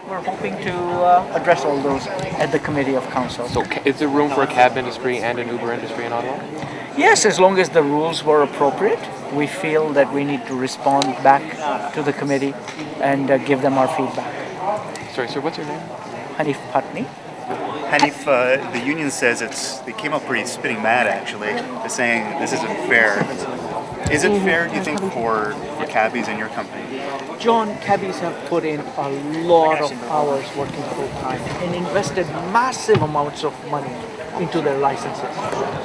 We're hoping to address all those at the Committee of Council. So is there room for a cab industry and an Uber industry in Ottawa? Yes, as long as the rules were appropriate. We feel that we need to respond back to the committee and give them our feedback. Sorry, sir, what's your name? Hanif Patny. Hanif, the union says they came up pretty spitting mad actually. They're saying this isn't fair. Is it fair, do you think, for cabbies in your company? John, cabbies have put in a lot of hours working full time and invested massive amounts of money into their licenses.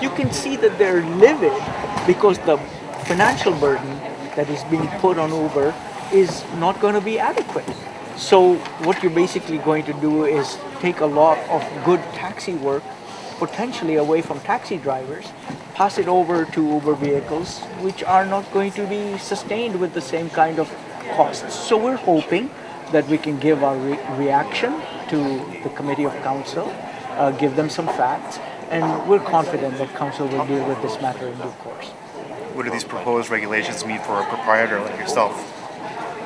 You can see that they're livid because the financial burden that is being put on Uber is not going to be adequate. So what you're basically going to do is take a lot of good taxi work, potentially away from taxi drivers, pass it over to Uber vehicles, which are not going to be sustained with the same kind of costs. So we're hoping that we can give our reaction to the Committee of Council, give them some facts, and we're confident that Council will deal with this matter in due course. What do these proposed regulations mean for a proprietor like yourself?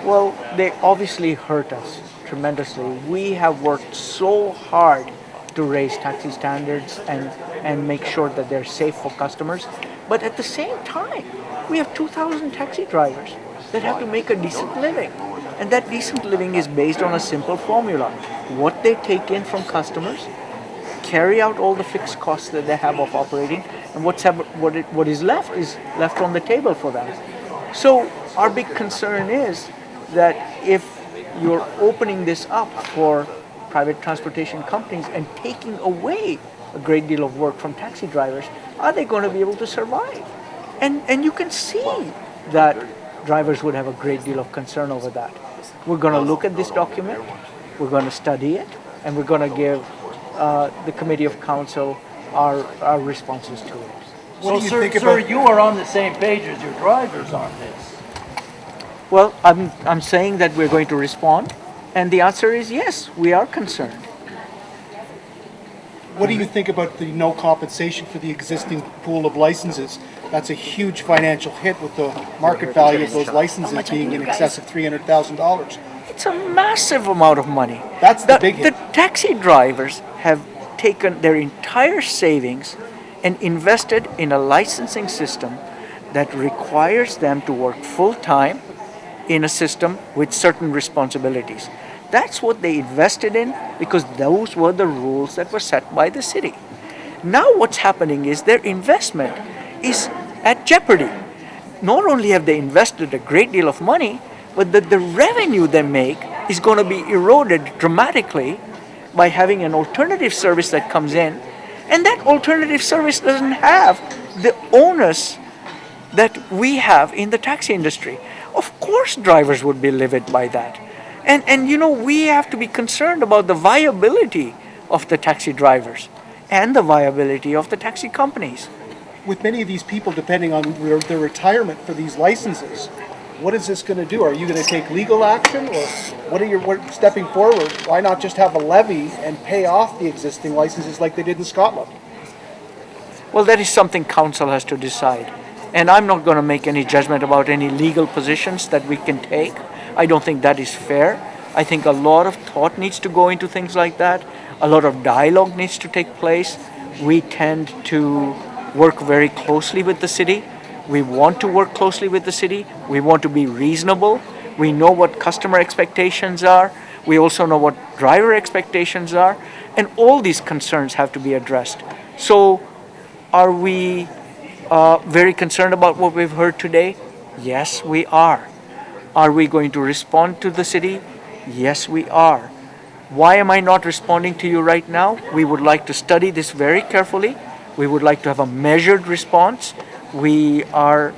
Well, they obviously hurt us tremendously. We have worked so hard to raise taxi standards and make sure that they're safe for customers. But at the same time, we have 2,000 taxi drivers that have to make a decent living. And that decent living is based on a simple formula. What they take in from customers, carry out all the fixed costs that they have of operating, and what is left on the table for them. So our big concern is that if you're opening this up for private transportation companies and taking away a great deal of work from taxi drivers, are they going to be able to survive? And you can see that drivers would have a great deal of concern over that. We're going to look at this document, we're going to study it, and we're going to give the Committee of Council our responses to it. So, sir, you are on the same page as your drivers on this. Well, I'm saying that we're going to respond, and the answer is yes, we are concerned. What do you think about the no compensation for the existing pool of licenses? That's a huge financial hit with the market value of those licenses being in excess of $300,000. It's a massive amount of money. That's the big hit. The taxi drivers have taken their entire savings and invested in a licensing system that requires them to work full-time in a system with certain responsibilities. That's what they invested in because those were the rules that were set by the city. Now what's happening is their investment is at jeopardy. Not only have they invested a great deal of money, but the revenue they make is going to be eroded dramatically by having an alternative service that comes in, and that alternative service doesn't have the onus that we have in the taxi industry. Of course drivers would be livid by that. And you know, we have to be concerned about the viability of the taxi drivers and the viability of the taxi companies. With many of these people depending on their retirement for these licenses, what is this going to do? Are you going to take legal action, or what stepping forward? Why not just have a levy and pay off the existing licenses like they did in Scotland? Well, that is something council has to decide. And I'm not going to make any judgment about any legal positions that we can take. I don't think that is fair. I think a lot of thought needs to go into things like that. A lot of dialogue needs to take place. We tend to work very closely with the city. We want to work closely with the city. We want to be reasonable. We know what customer expectations are. We also know what driver expectations are. And all these concerns have to be addressed. So are we very concerned about what we've heard today? Yes, we are. Are we going to respond to the city? Yes, we are. Why am I not responding to you right now? We would like to study this very carefully. We would like to have a measured response. We are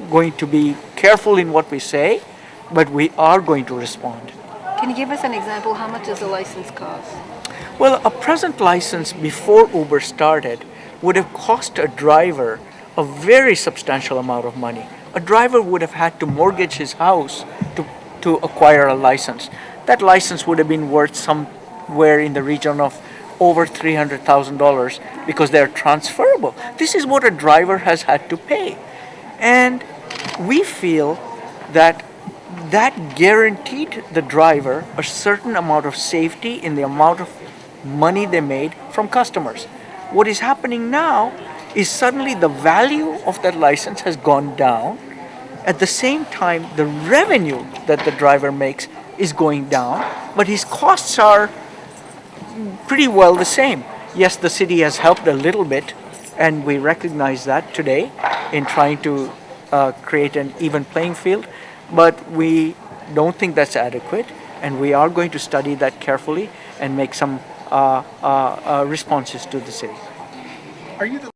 going to be careful in what we say, but we are going to respond. Can you give us an example? How much does a license cost? Well, a present license before Uber started would have cost a driver a very substantial amount of money. A driver would have had to mortgage his house to acquire a license. That license would have been worth somewhere in the region of over $300,000 because they're transferable. This is what a driver has had to pay. And we feel that that guaranteed the driver a certain amount of safety in the amount of money they made from customers. What is happening now is suddenly the value of that license has gone down. At the same time, the revenue that the driver makes is going down, but his costs are pretty well the same. Yes, the city has helped a little bit, and we recognize that today in trying to create an even playing field, but we don't think that's adequate, and we are going to study that carefully and make some responses to the city. Are you the